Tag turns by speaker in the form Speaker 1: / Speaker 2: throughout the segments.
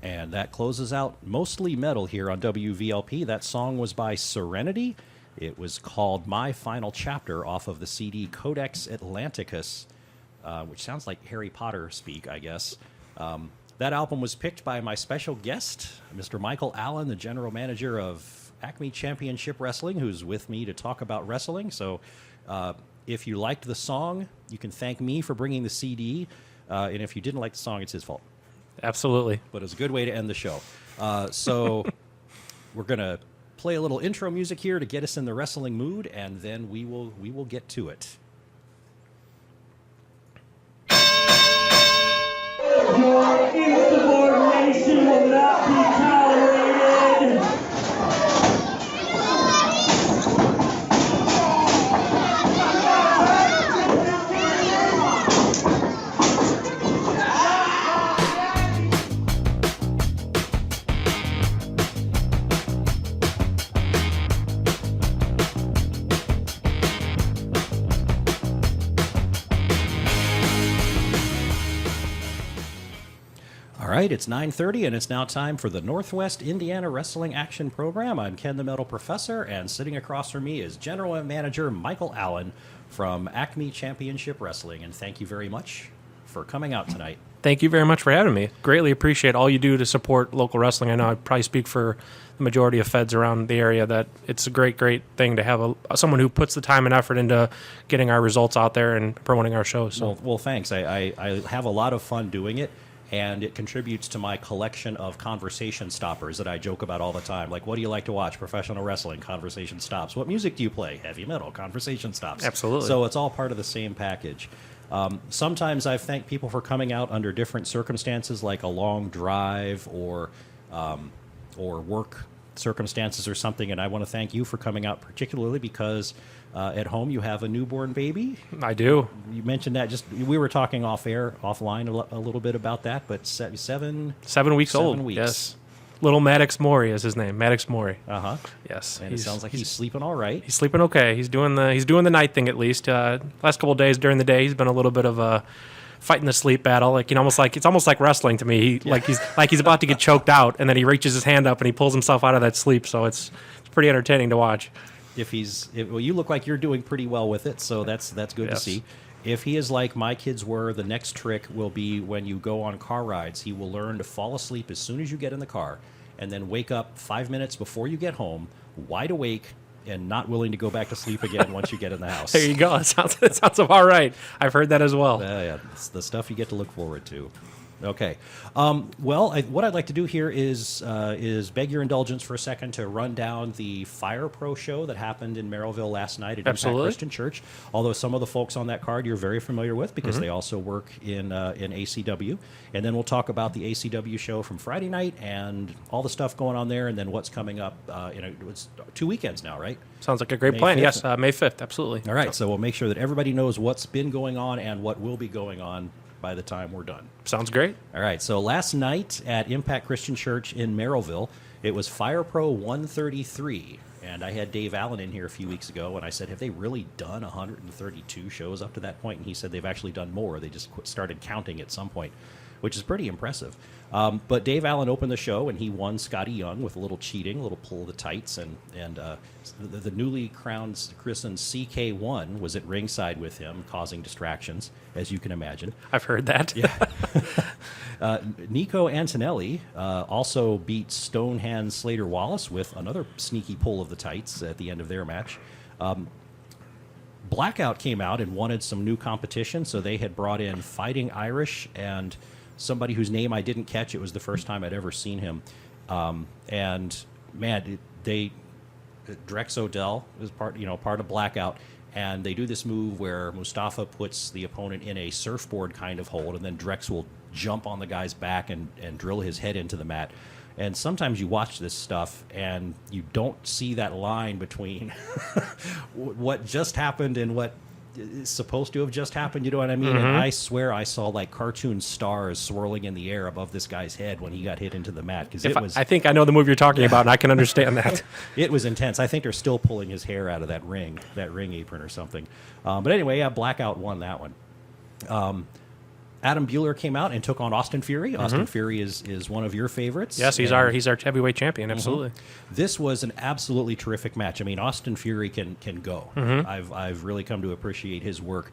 Speaker 1: And that closes out Mostly Metal here on WVLP. That song was by Serenity. It was called My Final Chapter off of the CD Codex Atlanticus, which sounds like Harry Potter speak, I guess. That album was picked by my special guest, Mr. Michael Allen, the general manager of Acme Championship Wrestling, who's with me to talk about wrestling. So if you liked the song, you can thank me for bringing the CD. And if you didn't like the song, it's his fault.
Speaker 2: Absolutely.
Speaker 1: But it's a good way to end the show. So we're going to play a little intro music here to get us in the wrestling mood, and then we will get to it.
Speaker 3: Your insubordination will not be tolerated.
Speaker 1: All right, it's 9:30, and it's now time for the Northwest Indiana Wrestling Action Program. I'm Ken the Metal Professor, and sitting across from me is General Manager Michael Allen from Acme Championship Wrestling. And thank you very much for coming out tonight.
Speaker 2: Thank you very much for having me. Greatly appreciate all you do to support local wrestling. I know I probably speak for the majority of feds around the area that it's a great thing to have someone who puts the time and effort into getting our results out there and promoting our shows. So.
Speaker 1: Well, thanks. I have a lot of fun doing it. And it contributes to my collection of conversation stoppers that I joke about all the time. Like, what do you like to watch? Professional wrestling, conversation stops. What music do you play? Heavy metal, conversation stops.
Speaker 2: Absolutely.
Speaker 1: So it's all part of the same package. Sometimes I've thanked people for coming out under different circumstances, like a long drive or work circumstances or something. And I want to thank you for coming out particularly because at home you have a newborn baby.
Speaker 2: I do.
Speaker 1: You mentioned that. We were talking offline a little bit about that, but 7
Speaker 2: weeks old.
Speaker 1: 7 weeks.
Speaker 2: Yes. Little Maddox Maury is his name. Maddox Maury.
Speaker 1: Uh-huh.
Speaker 2: Yes.
Speaker 1: And it sounds like he's sleeping all right.
Speaker 2: He's sleeping okay. He's doing the night thing at least. Last couple of days during the day, he's been a little bit of a fighting the sleep battle. It's almost like wrestling to me. He's about to get choked out, and then he reaches his hand up and he pulls himself out of that sleep. So it's pretty entertaining to watch.
Speaker 1: You look like you're doing pretty well with it, so that's good to see. If he is like my kids were, the next trick will be when you go on car rides, he will learn to fall asleep as soon as you get in the car, and then wake up 5 minutes before you get home, wide awake and not willing to go back to sleep again once you get in the house.
Speaker 2: There you go. It sounds about right. I've heard that as well.
Speaker 1: Yeah, it's the stuff you get to look forward to. Okay. What I'd like to do here is beg your indulgence for a second to run down the FirePro show that happened in Merrillville last night at Impact Christian Church. Although some of the folks on that card you're very familiar with because they also work in ACW. And then we'll talk about the ACW show from Friday night and all the stuff going on there, and then what's coming up. It's 2 weekends now, right?
Speaker 2: Sounds like a great plan.
Speaker 1: 5th.
Speaker 2: Yes, May 5th. Absolutely.
Speaker 1: All right. So we'll make sure that everybody knows what's been going on and what will be going on by the time we're done.
Speaker 2: Sounds great.
Speaker 1: All right, so last night at Impact Christian Church in Merrillville, it was FirePro 133, and I had Dave Allen in here a few weeks ago, and I said, have they really done 132 shows up to that point? And he said they've actually done more. They just started counting at some point, which is pretty impressive. But Dave Allen opened the show, and he won Scotty Young with a little cheating, a little pull of the tights, and the newly christened CK1 was at ringside with him, causing distractions, as you can imagine.
Speaker 2: I've heard that.
Speaker 1: Yeah. Nico Antonelli also beat Stonehand Slater Wallace with another sneaky pull of the tights at the end of their match. Blackout came out and wanted some new competition, so they had brought in Fighting Irish and somebody whose name I didn't catch. It was the first time I'd ever seen him. Drex Odell is part of Blackout, and they do this move where Mustafa puts the opponent in a surfboard kind of hold, and then Drex will jump on the guy's back and drill his head into the mat. And sometimes you watch this stuff and you don't see that line between what just happened and what is supposed to have just happened, you know what I mean? And I swear I saw like cartoon stars swirling in the air above this guy's head when he got hit into the mat, because
Speaker 2: I think I know the move you're talking about, and I can understand that.
Speaker 1: It was intense. I think they're still pulling his hair out of that ring apron or something. But anyway, Blackout won that one. Adam Bueller came out and took on Austin Fury. Austin Fury is one of your favorites.
Speaker 2: Yes, he's our heavyweight champion. Absolutely.
Speaker 1: This was an absolutely terrific match. I mean, Austin Fury can go. I've really come to appreciate his work.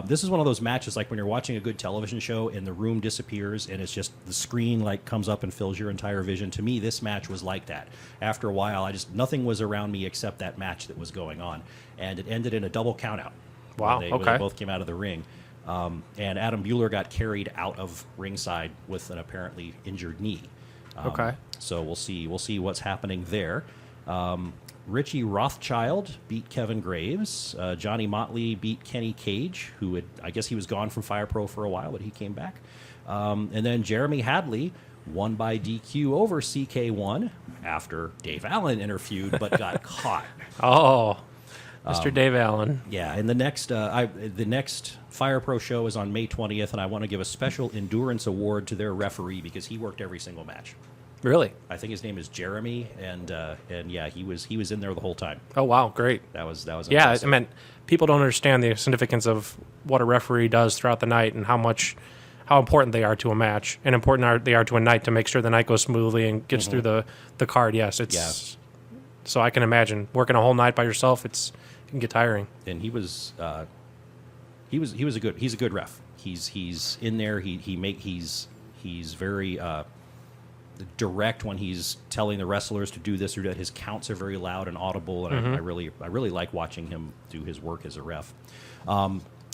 Speaker 1: This is one of those matches like when you're watching a good television show and the room disappears and it's just the screen like comes up and fills your entire vision. To me, this match was like that. After a while, nothing was around me except that match that was going on, and it ended in a double countout.
Speaker 2: Wow.
Speaker 1: When
Speaker 2: Okay.
Speaker 1: they both came out of the ring. And Adam Bueller got carried out of ringside with an apparently injured knee.
Speaker 2: Okay.
Speaker 1: So we'll see what's happening there. Richie Rothschild beat Kevin Graves. Johnny Motley beat Kenny Cage, I guess he was gone from FirePro for a while, but he came back. And then Jeremy Hadley won by DQ over CK1 after Dave Allen interfered but got caught.
Speaker 2: Oh, Mr. Dave Allen.
Speaker 1: Yeah, and the next FirePro show is on May 20th, and I want to give a special endurance award to their referee because he worked every single match.
Speaker 2: Really?
Speaker 1: I think his name is Jeremy, and yeah, he was in there the whole time.
Speaker 2: Oh, wow. Great.
Speaker 1: That was
Speaker 2: Yeah,
Speaker 1: impressive.
Speaker 2: I mean, people don't understand the significance of what a referee does throughout the night and how important they are to a match and important they are to a night to make sure the night goes smoothly and gets through the card. Yes, it's so I can imagine working a whole night by yourself. It can get tiring.
Speaker 1: And he's a good ref. He's in there. He's very direct when he's telling the wrestlers to do this or that. His counts are very loud and audible, and I really like watching him do his work as a ref.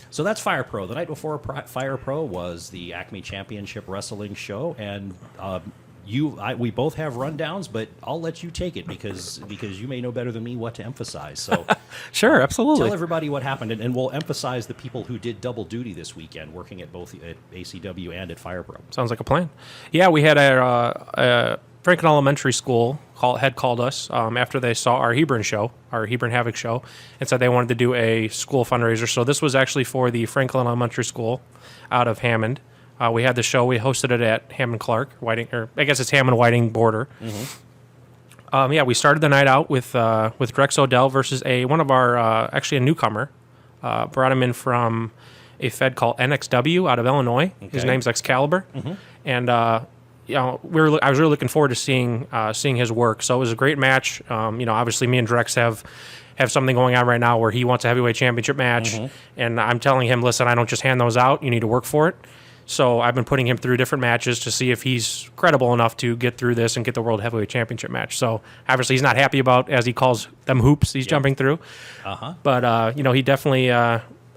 Speaker 1: So that's FirePro. The night before FirePro was the Acme Championship Wrestling show, and we both have rundowns, but I'll let you take it because you may know better than me what to emphasize. So
Speaker 2: Sure, absolutely.
Speaker 1: tell everybody what happened, and we'll emphasize the people who did double duty this weekend, working at both at ACW and at FirePro.
Speaker 2: Sounds like a plan. Yeah, we had our Franklin Elementary School had called us after they saw our Hebron Havoc show, and said they wanted to do a school fundraiser. So this was actually for the Franklin Elementary School out of Hammond. We had the show. We hosted it at Hammond Clark, Whiting, or I guess it's Hammond Whiting border. Yeah, we started the night out with Drex Odell versus one of our actually a newcomer. Brought him in from a fed called NXW out of Illinois.
Speaker 1: Okay.
Speaker 2: His name's Excalibur, and I was really looking forward to seeing his work. So it was a great match. Obviously me and Drex have something going on right now where he wants a heavyweight championship match, and I'm telling him, listen, I don't just hand those out. You need to work for it. So I've been putting him through different matches to see if he's credible enough to get through this and get the World Heavyweight Championship match. So obviously he's not happy about, as he calls them, hoops he's jumping through. But, he definitely,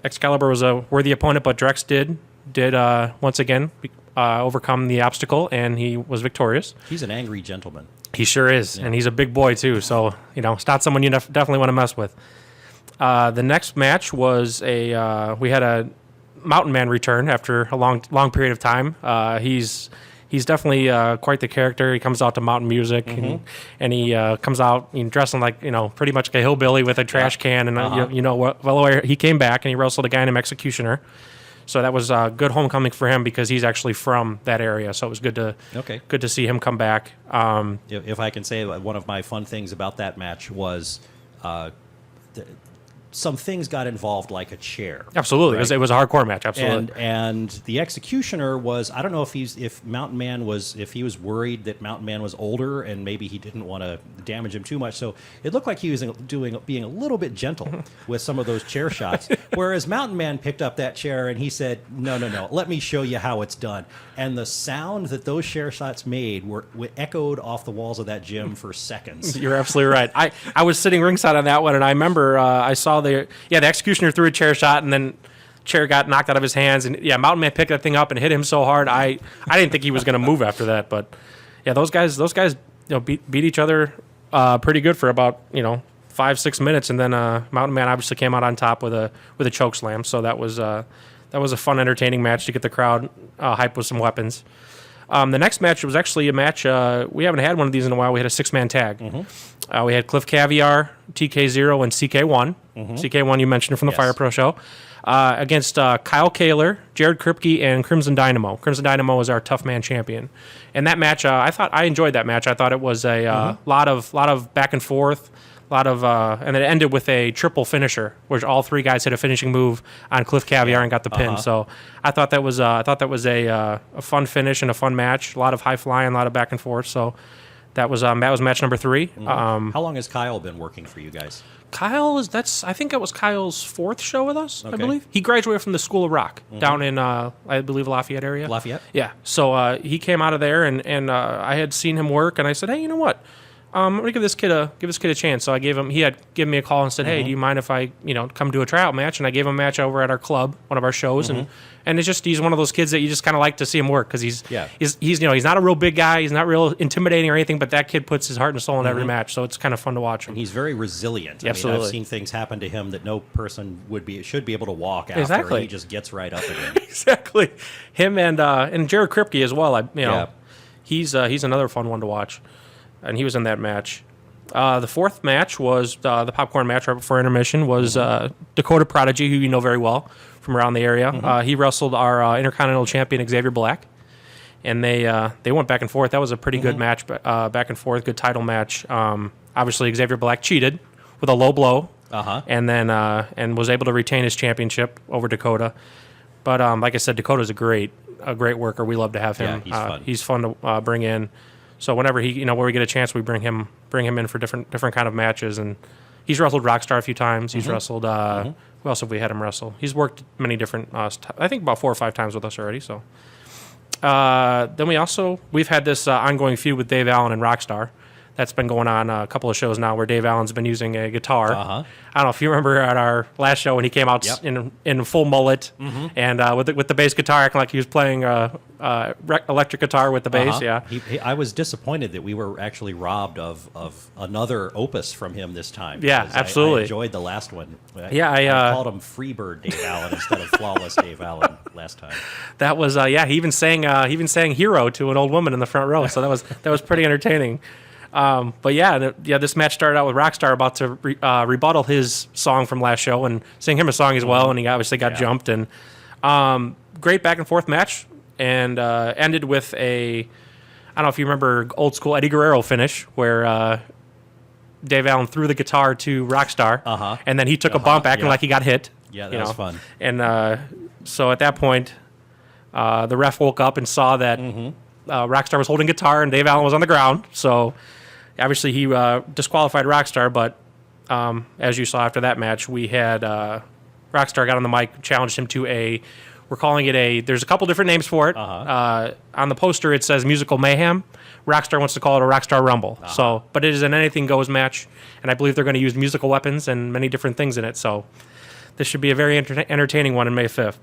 Speaker 2: Excalibur was a worthy opponent, but Drex did once again overcome the obstacle, and he was victorious.
Speaker 1: He's an angry gentleman.
Speaker 2: He sure is, and he's a big boy too. So, it's not someone you definitely want to mess with. The next match was we had a Mountain Man return after a long period of time. He's definitely quite the character. He comes out to mountain music, and he comes out dressing like pretty much like a hillbilly with a trash can, and he came back and he wrestled a guy named Executioner. So that was a good homecoming for him because he's actually from that area. So it was good to see him come back.
Speaker 1: If I can say, one of my fun things about that match was some things got involved, like a chair.
Speaker 2: Absolutely,
Speaker 1: right?
Speaker 2: it was a hardcore match. Absolutely,
Speaker 1: and the Executioner was, I don't know if Mountain Man was, if he was worried that Mountain Man was older and maybe he didn't want to damage him too much. So it looked like he was being a little bit gentle with some of those chair shots. Whereas Mountain Man picked up that chair and he said, "No, let me show you how it's done." And the sound that those chair shots made were echoed off the walls of that gym for seconds.
Speaker 2: You're absolutely right. I was sitting ringside on that one, and I remember I saw the Executioner threw a chair shot, and then chair got knocked out of his hands, and Mountain Man picked that thing up and hit him so hard. I didn't think he was going to move after that, but those guys beat each other pretty good for about 5-6 minutes, and then Mountain Man obviously came out on top with a choke slam. So that was a fun, entertaining match to get the crowd hyped with some weapons. The next match was actually a match, we haven't had one of these in a while. We had a 6-man tag. We had Cliff Caviar, TK0, and CK1. CK1 you mentioned from the FirePro show. Against Kyle Kaler, Jared Kripke, and Crimson Dynamo. Crimson Dynamo is our Tough Man champion. And that match, I enjoyed that match. I thought it was a lot of back and forth, a and it ended with a triple finisher, where all three guys hit a finishing move on Cliff Caviar and got the pin. So I thought that was a fun finish and a fun match. A lot of high flying, a lot of back and forth. So that was match number 3.
Speaker 1: How long has Kyle been working for you guys?
Speaker 2: Kyle I think that was Kyle's 4th show with us.
Speaker 1: Okay.
Speaker 2: I believe he graduated from the School of Rock down in I believe Lafayette area.
Speaker 1: Lafayette?
Speaker 2: Yeah. So he came out of there, and I had seen him work, and I said, hey, you know what? I'm gonna give this kid a chance. So he had given me a call and said, hey, do you mind if I come do a tryout match? And I gave him a match over at our club, one of our shows, and it's just he's one of those kids that you just kind of like to see him work because he's not a real big guy, he's not real intimidating or anything, but that kid puts his heart and soul in every match, so it's kind of fun to watch him.
Speaker 1: And he's very resilient.
Speaker 2: Absolutely.
Speaker 1: I mean, I've seen things happen to him that no person should be able to walk after.
Speaker 2: Exactly.
Speaker 1: And he just gets right up again.
Speaker 2: Exactly. Him and Jared Kripke as well. He's another fun one to watch, and he was in that match. The 4th match was the popcorn match right before intermission was Dakota Prodigy, who you know very well from around the area. He wrestled our Intercontinental Champion Xavier Black, and they went back and forth. That was a pretty good match, back and forth, good title match. Obviously, Xavier Black cheated with a low blow, and then and was able to retain his championship over Dakota. But like I said, Dakota's a great worker. We love to have him.
Speaker 1: Yeah,
Speaker 2: he's fun to bring in. So whenever where we get a chance, we bring him in for different kind of matches. And he's wrestled Rockstar a few times. He's wrestled. Who else have we had him wrestle? He's worked many different. I think about 4 or 5 times with us already. So then we've had this ongoing feud with Dave Allen and Rockstar. That's been going on a couple of shows now, where Dave Allen's been using a guitar. I don't know if you remember at our last show when he came out in full mullet and with the bass guitar, acting like he was playing electric guitar with the bass. Yeah,
Speaker 1: I was disappointed that we were actually robbed of another opus from him this time.
Speaker 2: Yeah, absolutely.
Speaker 1: I enjoyed the last one. I called him Freebird Dave Allen instead of Flawless Dave Allen last time.
Speaker 2: That was he even sang "Hero" to an old woman in the front row, so that was pretty entertaining. But this match started out with Rockstar about to rebuttal his song from last show and sing him a song as well, and he obviously got jumped. And great back and forth match, and ended with I don't know if you remember old school Eddie Guerrero finish where Dave Allen threw the guitar to Rockstar, and then he took a bump acting like he got hit.
Speaker 1: Yeah, that was fun.
Speaker 2: And so at that point, the ref woke up and saw that Rockstar was holding guitar and Dave Allen was on the ground. So obviously he disqualified Rockstar, but as you saw after that match, we had Rockstar got on the mic, challenged him to we're calling it there's a couple different names for it. On the poster it says Musical Mayhem. Rockstar wants to call it a Rockstar Rumble. So, but it is an anything goes match, and I believe they're going to use musical weapons and many different things in it. So this should be a very entertaining one on May 5th.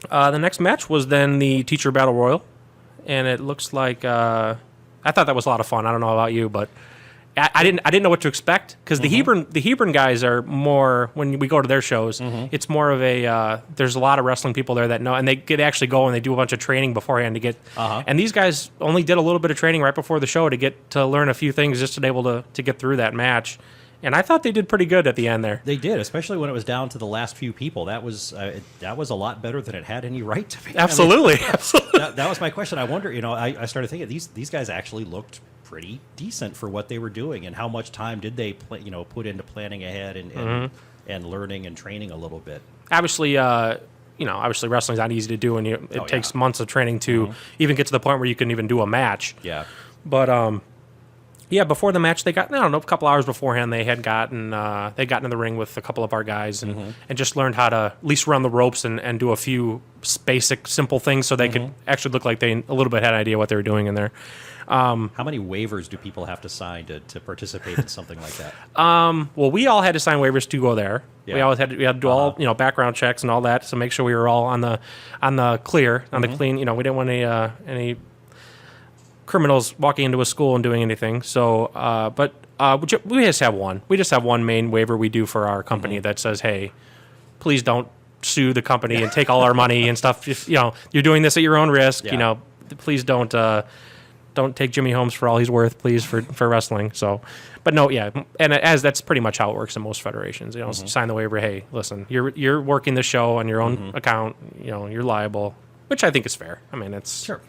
Speaker 2: The next match was then the Teacher Battle Royal, and it looks like I thought that was a lot of fun. I don't know about you, but I didn't know what to expect, because the Hebron guys are more, when we go to their shows, it's more of there's a lot of wrestling people there that know, and they actually go and they do a bunch of training beforehand to get. And these guys only did a little bit of training right before the show to learn a few things just to be able to get through that match. And I thought they did pretty good at the end there.
Speaker 1: They did, especially when it was down to the last few people. That was a lot better than it had any right to be.
Speaker 2: Absolutely,
Speaker 1: I mean,
Speaker 2: absolutely.
Speaker 1: That was my question. I wonder, I started thinking these guys actually looked pretty decent for what they were doing, and how much time did they put into planning ahead and learning and training a little bit.
Speaker 2: Obviously, obviously wrestling's not easy to do, and it takes months of training to even get to the point where you can even do a match.
Speaker 1: Yeah,
Speaker 2: but before the match, they got, I don't know, a couple hours beforehand, they had gotten in the ring with a couple of our guys and just learned how to at least run the ropes and do a few basic, simple things so they could actually look like they a little bit had an idea what they were doing in there.
Speaker 1: How many waivers do people have to sign to participate in something like that?
Speaker 2: Well, we all had to sign waivers to go there.
Speaker 1: Yeah.
Speaker 2: We had to do all background checks and all that to make sure we were all on the clear, on the clean. We didn't want any criminals walking into a school and doing anything. So, we just have one. We just have one main waiver we do for our company that says, "Hey, please don't sue the company and take all our money and stuff. If, you're doing this at your own risk.
Speaker 1: Yeah.
Speaker 2: Please don't take Jimmy Holmes for all he's worth, please, for wrestling." So, but no, yeah, and as that's pretty much how it works in most federations. Sign the waiver. Hey, listen, you're working the show on your own account. You're liable, which I think is fair. I mean, it's
Speaker 1: sure.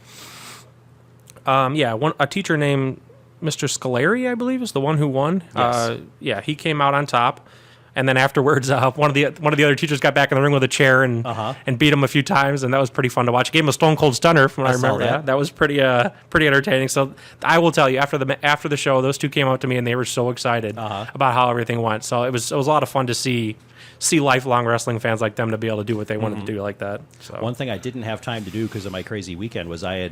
Speaker 2: a teacher named Mr. Scolari, I believe, is the one who won.
Speaker 1: Yes.
Speaker 2: Yeah, he came out on top. And then afterwards, one of the other teachers got back in the ring with a chair and beat him a few times, and that was pretty fun to watch. Gave him a Stone Cold Stunner, from what I remember.
Speaker 1: that.
Speaker 2: Yeah, that was pretty entertaining. So I will tell you, after the show, those two came up to me and they were so excited about how everything went. So it was a lot of fun to see lifelong wrestling fans like them to be able to do what they wanted to do like that. So
Speaker 1: One thing I didn't have time to do because of my crazy weekend was I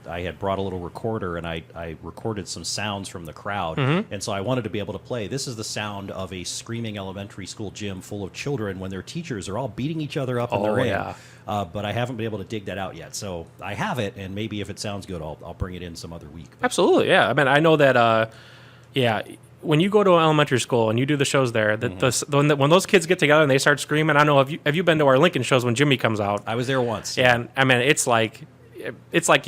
Speaker 1: had brought a little recorder and I recorded some sounds from the crowd, and so I wanted to be able to play. This is the sound of a screaming elementary school gym full of children when their teachers are all beating each other up in the ring.
Speaker 2: Yeah.
Speaker 1: But I haven't been able to dig that out yet, so I have it, and maybe if it sounds good, I'll bring it in some other week. But
Speaker 2: absolutely, yeah. I mean, I know that. When you go to an elementary school and you do the shows there, when those kids get together and they start screaming, I know have you been to our Lincoln shows when Jimmy comes out?
Speaker 1: I was there once.
Speaker 2: Yeah, and I mean it's like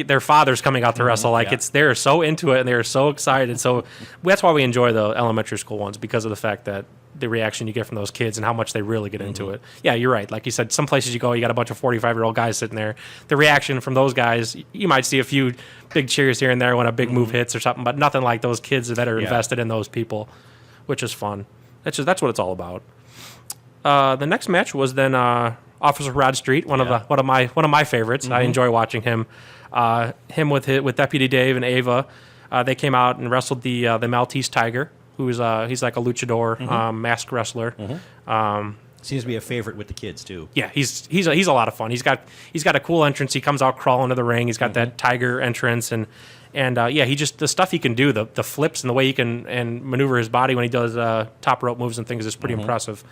Speaker 2: their father's coming out to wrestle. Like
Speaker 1: yeah.
Speaker 2: they're so into it and they're so excited. So that's why we enjoy the elementary school ones, because of the fact that the reaction you get from those kids and how much they really get into it. Yeah, you're right. Like you said, some places you go, you got a bunch of 45-year-old guys sitting there. The reaction from those guys, you might see a few big cheers here and there when a big move hits or something, but nothing like those kids that are invested in those people, which is fun. That's what it's all about. The next match was then Officer Rod Street, one of my favorites. I enjoy watching him. Him with Deputy Dave and Ava. They came out and wrestled the Maltese Tiger, who's he's like a luchador masked wrestler.
Speaker 1: Seems to be a favorite with the kids too.
Speaker 2: Yeah, he's a lot of fun. He's got a cool entrance. He comes out crawling to the ring. He's got that tiger entrance and he just, the stuff he can do, the flips and the way he can and maneuver his body when he does top rope moves and things is pretty impressive.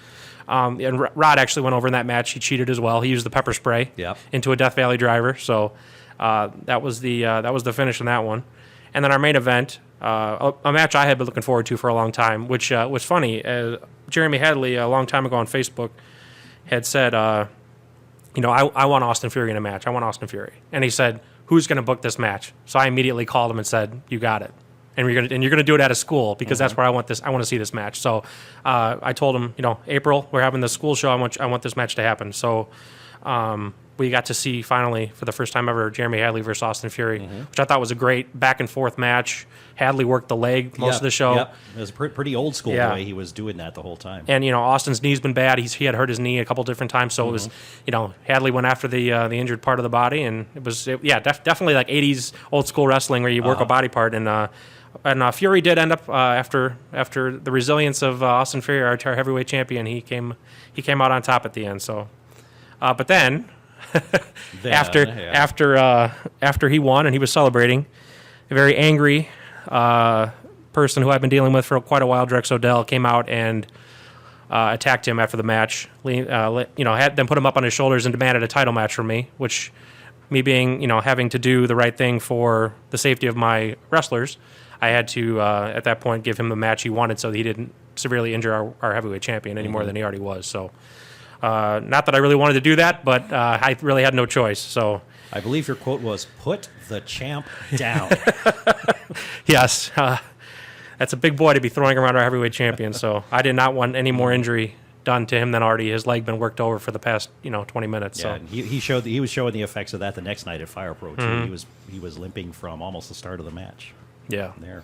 Speaker 2: And Rod actually went over in that match. He cheated as well. He used the pepper spray into a Death Valley driver. So that was the finish in that one. And then our main event, a match I had been looking forward to for a long time, which was funny. Jeremy Hadley, a long time ago on Facebook, had said, I want Austin Fury in a match. I want Austin Fury. And he said, who's going to book this match? So I immediately called him and said, you got it. And you're going to do it at a school because that's where I want this. I want to see this match. So I told him, April, we're having the school show. I want this match to happen. So we got to see finally for the first time ever Jeremy Hadley versus Austin Fury, which I thought was a great back and forth match. Hadley worked the leg most of the show.
Speaker 1: Yep. It was pretty old school the way he was doing that the whole time.
Speaker 2: And Austin's knee's been bad. He had hurt his knee a couple different times, so it was Hadley went after the injured part of the body, and it was definitely like 80s old school wrestling where you work a body part. And Fury did end up after the resilience of Austin Fury, our heavyweight champion. He came out on top at the end. So, but then. After he won and he was celebrating, a very angry person who I've been dealing with for quite a while, Drex Odell, came out and attacked him after the match. Had them put him up on his shoulders and demanded a title match from me, which me being having to do the right thing for the safety of my wrestlers, I had to at that point give him the match he wanted so that he didn't severely injure our heavyweight champion any more than he already was. So. Not that I really wanted to do that, but I really had no choice. So
Speaker 1: I believe your quote was, "Put the champ down."
Speaker 2: Yes, that's a big boy to be throwing around our heavyweight champion. So I did not want any more injury done to him than already his leg been worked over for the past 20 minutes.
Speaker 1: Yeah,
Speaker 2: so
Speaker 1: and he was showing the effects of that the next night at FirePro too. He was limping from almost the start of the match.
Speaker 2: Yeah.
Speaker 1: There.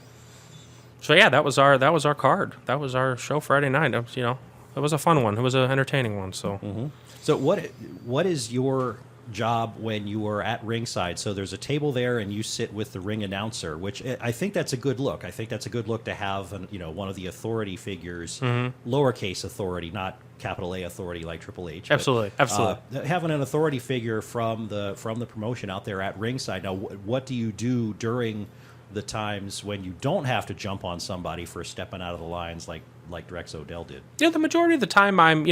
Speaker 2: So yeah, that was our card. That was our show Friday night. It was a fun one. It was an entertaining one. So,
Speaker 1: So what is your job when you are at ringside? So there's a table there, and you sit with the ring announcer, which I think that's a good look. I think that's a good look to have, one of the authority figures, lowercase authority, not capital A authority like Triple H.
Speaker 2: Absolutely.
Speaker 1: Having an authority figure from the promotion out there at ringside. Now, what do you do during the times when you don't have to jump on somebody for stepping out of the lines like Drex Odell did?
Speaker 2: Yeah, the majority of the time I'm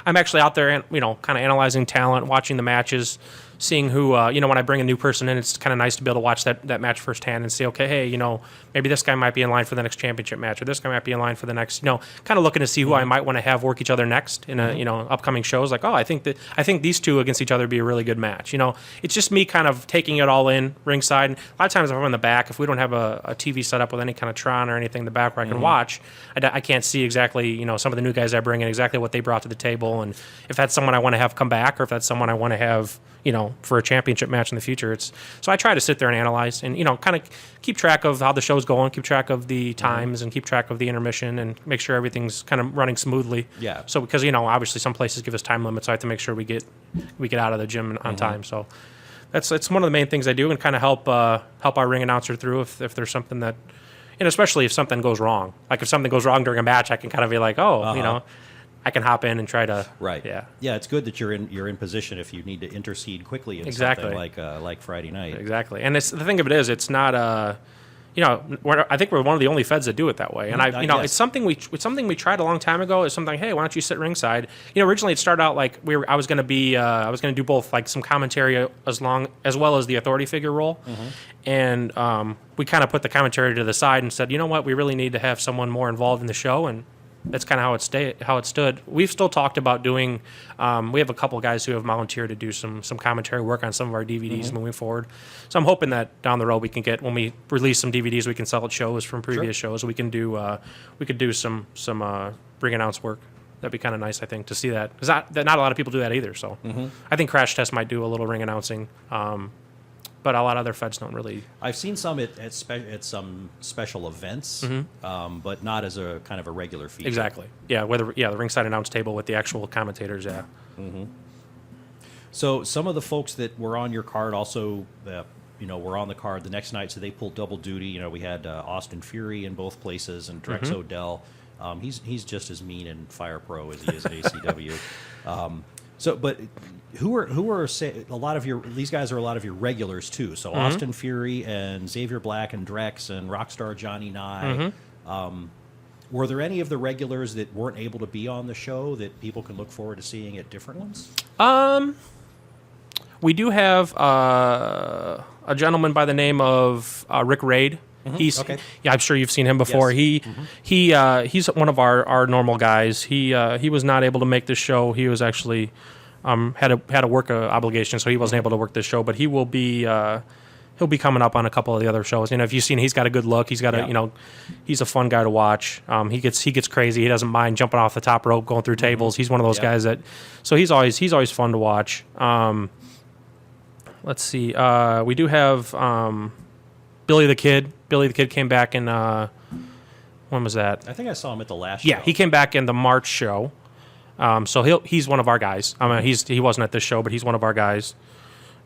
Speaker 2: actually out there and, kind of analyzing talent, watching the matches, seeing who, when I bring a new person in, it's kind of nice to be able to watch that match firsthand and see, okay, hey, maybe this guy might be in line for the next championship match, or this guy might be in line for the next, kind of looking to see who I might want to have work each other next in upcoming shows. Like, I think these two against each other would be a really good match. It's just me kind of taking it all in ringside. And a lot of times if I'm in the back, if we don't have a TV set up with any kind of Tron or anything in the back where I can watch, I can't see see exactly, some of the new guys I bring in, exactly what they brought to the table, and if that's someone I want to have come back, or if that's someone I want to have, for a championship match in the future. So I try to sit there and analyze and, kind of keep track of how the show's going, keep track of the times, and keep track of the intermission, and make sure everything's kind of running smoothly.
Speaker 1: Yeah.
Speaker 2: So because, obviously some places give us time limits, so I have to make sure we get out of the gym on time. So it's one of the main things I do, and kind of help our ring announcer through if there's something that, and especially if something goes wrong. Like if something goes wrong during a match, I can kind of be like, I can hop in and try to.
Speaker 1: Right.
Speaker 2: Yeah.
Speaker 1: Yeah, it's good that you're in position if you need to intercede quickly in
Speaker 2: Exactly.
Speaker 1: something like Friday night.
Speaker 2: Exactly. And the thing of it is, it's not I think we're one of the only feds that do it that way. And
Speaker 1: yes.
Speaker 2: it's something we tried a long time ago. It's something, hey, why don't you sit ringside? Originally it started out like I was going to do both, like some commentary as well as the authority figure role. And we kind of put the commentary to the side and said, you know what, we really need to have someone more involved in the show, and that's kind of how it stood. We've still talked about doing. We have a couple of guys who have volunteered to do some commentary work on some of our DVDs moving forward. So I'm hoping that down the road we can get, when we release some DVDs, we can sell at shows from previous shows. We can do some ring announce work. That'd be kind of nice, I think, to see that, because not a lot of people do that either. So I think Crash Test might do a little ring announcing. But a lot of other feds don't really.
Speaker 1: I've seen some at some special events, but not as a kind of a regular feature.
Speaker 2: Exactly. Yeah. The ringside announce table with the actual commentators. Yeah.
Speaker 1: So some of the folks that were on your card also, were on the card the next night, so they pulled double duty. We had Austin Fury in both places, and Drex Odell. He's just as mean in FirePro as he is at ACW. But who are a lot of these guys are a lot of your regulars too. So Austin Fury and Xavier Black and Drex and Rockstar Johnny Nye. Were there any of the regulars that weren't able to be on the show that people can look forward to seeing at different ones?
Speaker 2: We do have a gentleman by the name of Rick Raid. He's I'm sure you've seen him before.
Speaker 1: Yes.
Speaker 2: He's one of our normal guys. He was not able to make this show. He was actually had a work obligation, so he wasn't able to work this show. But he will be he'll be coming up on a couple of the other shows. If you've seen, he's got a good look. He's got he's a fun guy to watch. He gets crazy. He doesn't mind jumping off the top rope, going through tables. He's one of those guys that. So he's always fun to watch. Let's see. We do have Billy the Kid. Billy the Kid came back in, when was that?
Speaker 1: I think I saw him at the last
Speaker 2: Yeah,
Speaker 1: show.
Speaker 2: he came back in the March show. So he's one of our guys. I mean, he wasn't at this show, but he's one of our guys.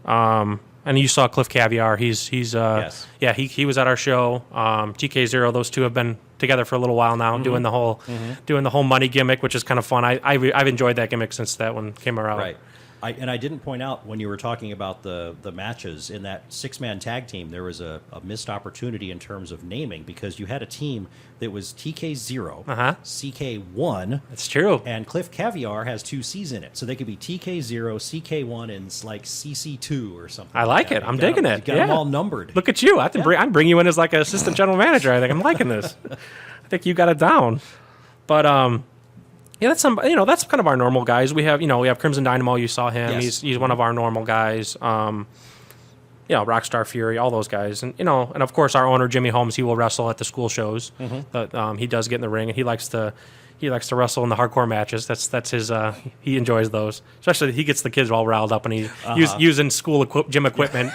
Speaker 2: And you saw Cliff Caviar. He's
Speaker 1: Yes.
Speaker 2: Yeah, he was at our show. TK0, those two have been together for a little while now, doing the whole money gimmick, which is kind of fun. I've enjoyed that gimmick since that one came around.
Speaker 1: Right. I didn't point out when you were talking about the matches in that 6-man tag team, there was a missed opportunity in terms of naming, because you had a team that was TK0, CK1.
Speaker 2: That's true.
Speaker 1: And Cliff Caviar has 2 C's in it. So they could be TK0, CK1, and like CC2 or something.
Speaker 2: I like it. I'm digging it.
Speaker 1: You got them all numbered.
Speaker 2: Look at you. I'm bring you in as like an assistant general manager. I think I'm liking this. I think you got it down. But yeah, that's that's kind of our normal guys. We have Crimson Dynamo. You saw him.
Speaker 1: Yes.
Speaker 2: He's one of our normal guys. Rockstar Fury, all those guys, and and of course our owner Jimmy Holmes. He will wrestle at the school shows. But he does get in the ring, and he likes to wrestle in the hardcore matches. That's his. He enjoys those. Especially he gets the kids all riled up, and he's using school gym equipment.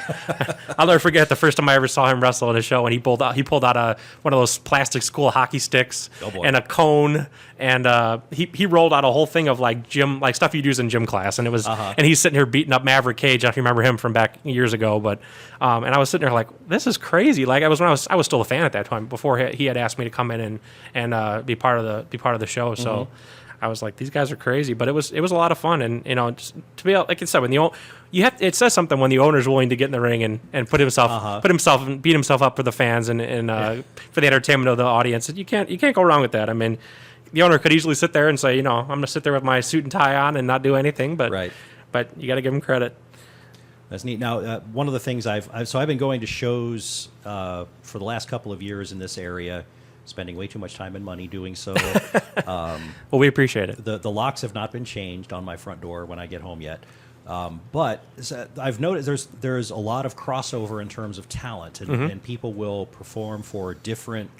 Speaker 2: I'll never forget the first time I ever saw him wrestle at a show, and he pulled out one of those plastic school hockey sticks and a cone, and he rolled out a whole thing of like stuff you'd use in gym class, and it was and he's sitting here beating up Maverick Cage. I don't remember him from back years ago, but and I was sitting there like, this is crazy. Like I was still a fan at that time before he had asked me to come in and be part of the show. So I was like, these guys are crazy, but it was a lot of fun, and just to be like I said, when it says something when the owner's willing to get in the ring and put himself and beat himself up for the fans and for the entertainment of the audience. You can't go wrong with that. I mean, the owner could easily sit there and say, I'm going to sit there with my suit and tie on and not do anything, but you got to give him credit.
Speaker 1: That's neat. Now, one of the things I've been going to shows for the last couple of years in this area, spending way too much time and money doing so.
Speaker 2: Well, we appreciate it.
Speaker 1: The locks have not been changed on my front door when I get home yet. But I've noticed there's a lot of crossover in terms of talent, and people will perform for different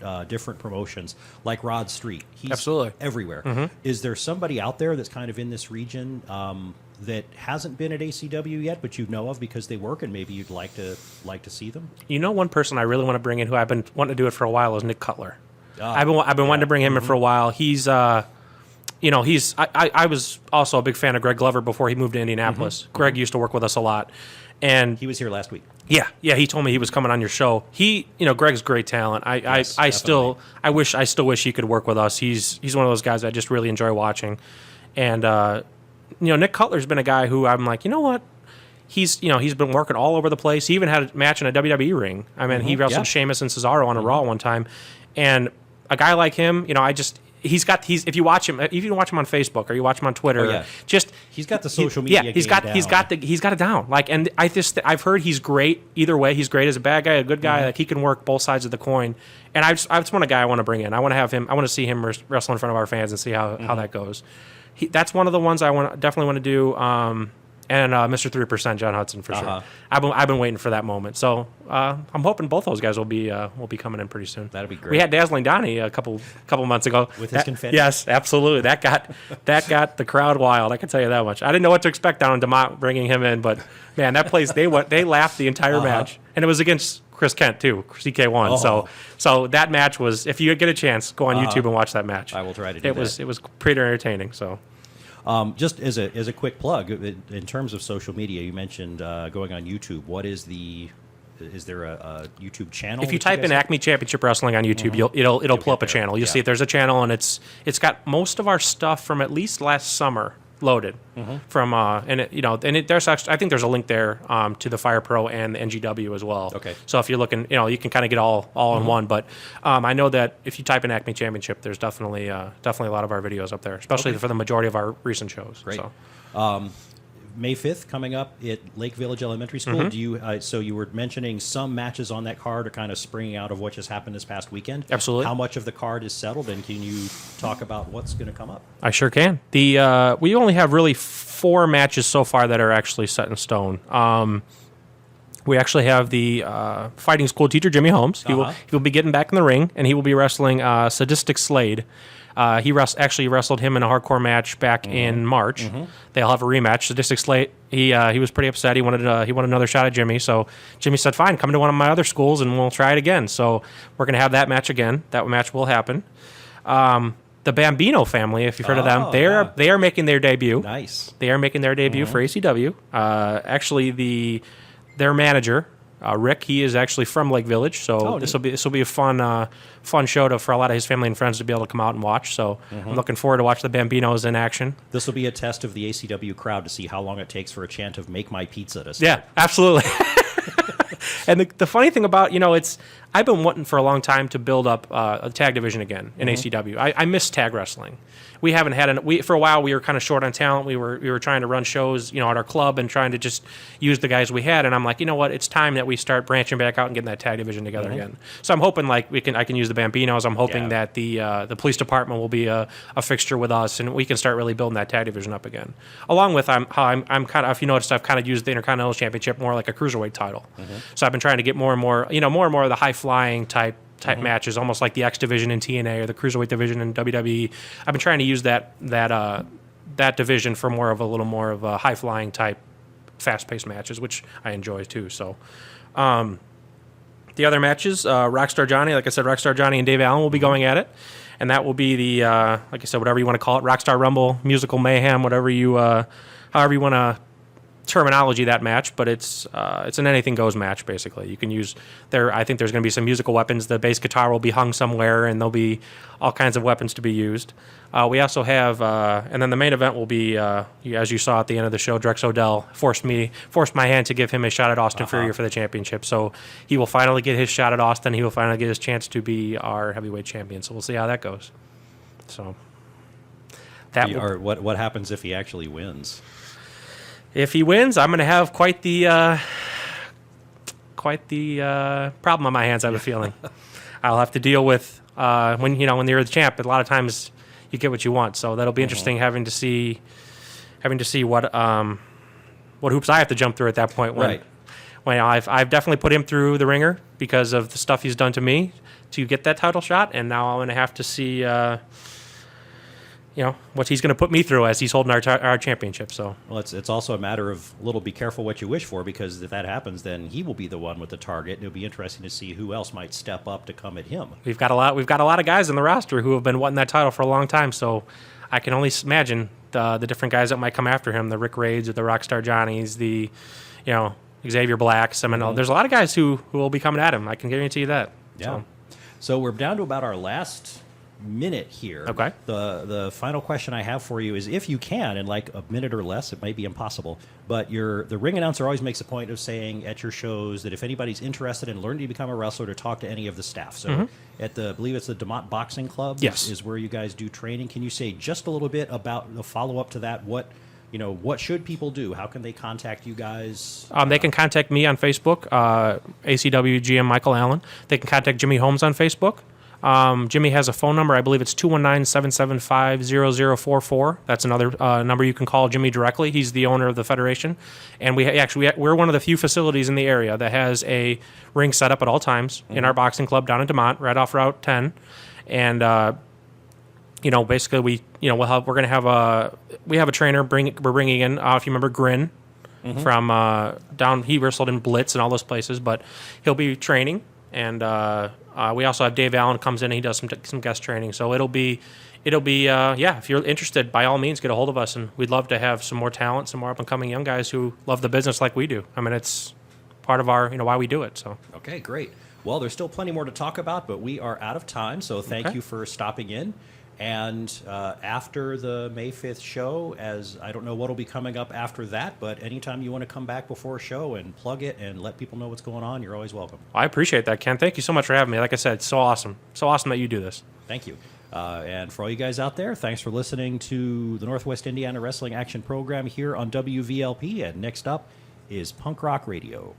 Speaker 1: promotions, like Rod Street. He's
Speaker 2: Absolutely.
Speaker 1: everywhere. Is there somebody out there that's kind of in this region that hasn't been at ACW yet, but you know of because they work, and maybe you'd like to see them?
Speaker 2: One person I really want to bring in who I've been wanting to do it for a while is Nick Cutler. I've been wanting to bring him in for a while. He's I was also a big fan of Greg Glover before he moved to Indianapolis. Greg used to work with us a lot, and
Speaker 1: He was here last week.
Speaker 2: yeah, he told me he was coming on your show. Greg's great talent. I still wish he could work with us. He's one of those guys I just really enjoy watching, and Nick Cutler's been a guy who I'm like, you know what? He's been working all over the place. He even had a match in a WWE ring. I mean, he wrestled Sheamus and Cesaro on a Raw one time, and a guy like him, if you watch him on Facebook or you watch him on Twitter,
Speaker 1: he's got the social media.
Speaker 2: He's got it down. And I've heard he's great either way. He's great as a bad guy, a good guy. Like he can work both sides of the coin. And I just want a guy I want to bring in. I want to have him. I want to see him wrestle in front of our fans and see how that goes. That's one of the ones I definitely want to do. And Mr. 3%, John Hudson, for sure. I've been waiting for that moment. So I'm hoping both those guys will be coming in pretty soon.
Speaker 1: That'd be great.
Speaker 2: We had Dazzling Donnie a couple months ago
Speaker 1: with his confetti.
Speaker 2: Yes, absolutely. That got the crowd wild. I can tell you that much. I didn't know what to expect down in DeMont bringing him in, but man, that place they laughed the entire match, and it was against Chris Kent too, CK1. So that match was. If you get a chance, go on YouTube and watch that match.
Speaker 1: I will try to do that.
Speaker 2: It was pretty entertaining. So.
Speaker 1: Just as a quick plug, in terms of social media, you mentioned going on YouTube. Is there a YouTube channel?
Speaker 2: If you type in Acme Championship Wrestling on YouTube, it'll pull up a channel. You'll see if there's a channel, and it's got most of our stuff from at least last summer loaded. From there's actually, I think there's a link there to the FirePro and the NGW as well.
Speaker 1: Okay.
Speaker 2: So if you're looking, you can kind of get all in one. But I know that if you type in Acme Championship, there's definitely a lot of our videos up there, especially for the majority of our recent shows.
Speaker 1: Great.
Speaker 2: So.
Speaker 1: May 5th coming up at Lake Village Elementary School. Do you? So you were mentioning some matches on that card are kind of springing out of what just happened this past weekend.
Speaker 2: Absolutely.
Speaker 1: How much of the card is settled, and can you talk about what's going to come up?
Speaker 2: I sure can. We only have really 4 matches so far that are actually set in stone. We actually have the fighting school teacher Jimmy Holmes. He will be getting back in the ring, and he will be wrestling Sadistic Slade. He wrestled him in a hardcore match back in March. They'll have a rematch. Sadistic Slate. He was pretty upset. He wanted another shot at Jimmy. So Jimmy said, "Fine, come to one of my other schools and we'll try it again." So we're going to have that match again. That match will happen. The Bambino family, if you've heard of them, they are making their debut.
Speaker 1: Nice.
Speaker 2: They are making their debut for ACW. Actually, their manager. Rick, he is actually from Lake Village, so this will be a fun show for a lot of his family and friends to be able to come out and watch. So I'm looking forward to watch the Bambinos in action.
Speaker 1: This will be a test of the ACW crowd to see how long it takes for a chant of "Make my pizza" to start.
Speaker 2: Yeah, absolutely. And the funny thing about I've been wanting for a long time to build up a tag division again in ACW. I miss tag wrestling. We haven't had for a while. We were kind of short on talent. We were trying to run shows, at our club and trying to just use the guys we had. And I'm like, you know what? It's time that we start branching back out and getting that tag division together again. So I'm hoping I can use the Bambinos. I'm hoping that the police department will be a fixture with us, and we can start really building that tag division up again. Along with I'm kind of, if you noticed, I've kind of used the Intercontinental Championship more like a cruiserweight title. So I've been trying to get more and more of the high flying type matches, almost like the X division in TNA or the cruiserweight division in WWE. I've been trying to use that division for a little more of a high flying type, fast paced matches, which I enjoy too. So, the other matches, Rockstar Johnny, like I said, Rockstar Johnny and Dave Allen will be going at it, and that will be the like I said, whatever you want to call it, Rockstar Rumble, Musical Mayhem, however you want to terminology that match, but it's an anything goes match basically. You can use I think there's going to be some musical weapons. The bass guitar will be hung somewhere, and there'll be all kinds of weapons to be used. We also have and then the main event will be as you saw at the end of the show, Drex Odell forced my hand to give him a shot at Austin Fury for the championship. So he will finally get his shot at Austin. He will finally get his chance to be our heavyweight champion. So we'll see how that goes. So
Speaker 1: what happens if he actually wins?
Speaker 2: If he wins, I'm going to have quite the problem on my hands. I have a feeling I'll have to deal with when you're the champ. A lot of times you get what you want, so that'll be interesting having to see what hoops I have to jump through at that point.
Speaker 1: Right.
Speaker 2: When I've definitely put him through the ringer because of the stuff he's done to me to get that title shot, and now I'm going to have to see, what he's going to put me through as he's holding our championship. So,
Speaker 1: Well, it's also a matter of be careful what you wish for, because if that happens, then he will be the one with the target, and it'll be interesting to see who else might step up to come at him.
Speaker 2: we've got a lot of guys in the roster who have been wanting that title for a long time. So, I can only imagine the different guys that might come after him: the Rick Raids, or the Rockstar Johnnies, the Xavier Blacks. I mean, there's a lot of guys who will be coming at him. I can guarantee you that.
Speaker 1: Yeah. So we're down to about our last minute here.
Speaker 2: Okay.
Speaker 1: The final question I have for you is, if you can, in like a minute or less, it may be impossible, but the ring announcer always makes a point of saying at your shows that if anybody's interested in learning to become a wrestler, to talk to any of the staff. So at I believe it's the DeMont Boxing Club.
Speaker 2: Yes.
Speaker 1: Is where you guys do training. Can you say just a little bit about the follow-up to that? What should people do? How can they contact you guys?
Speaker 2: They can contact me on Facebook, ACW GM Michael Allen. They can contact Jimmy Holmes on Facebook. Jimmy has a phone number. I believe it's 219-775-0044. That's another number you can call Jimmy directly. He's the owner of the federation. And we're one of the few facilities in the area that has a ring set up at all times in our boxing club down in DeMont, right off Route 10. And basically we have a trainer. We're bringing in, if you remember, Grin from down. He wrestled in Blitz and all those places, but he'll be training. And we also have Dave Allen comes in and he does some guest training. So it'll be if you're interested, by all means, get a hold of us, and we'd love to have some more talent, some more up and coming young guys who love the business like we do. I mean, it's part of our why we do it. So
Speaker 1: Okay, great. Well, there's still plenty more to talk about, but we are out of time. So thank you for stopping in. And after the May 5th show, as I don't know what will be coming up after that, but anytime you want to come back before a show and plug it and let people know what's going on, you're always welcome.
Speaker 2: I appreciate that, Ken. Thank you so much for having me. Like I said, it's so awesome. So awesome that you do this.
Speaker 1: Thank you. And for all you guys out there, thanks for listening to the Northwest Indiana Wrestling Action Program here on WVLP. And next up is Punk Rock Radio.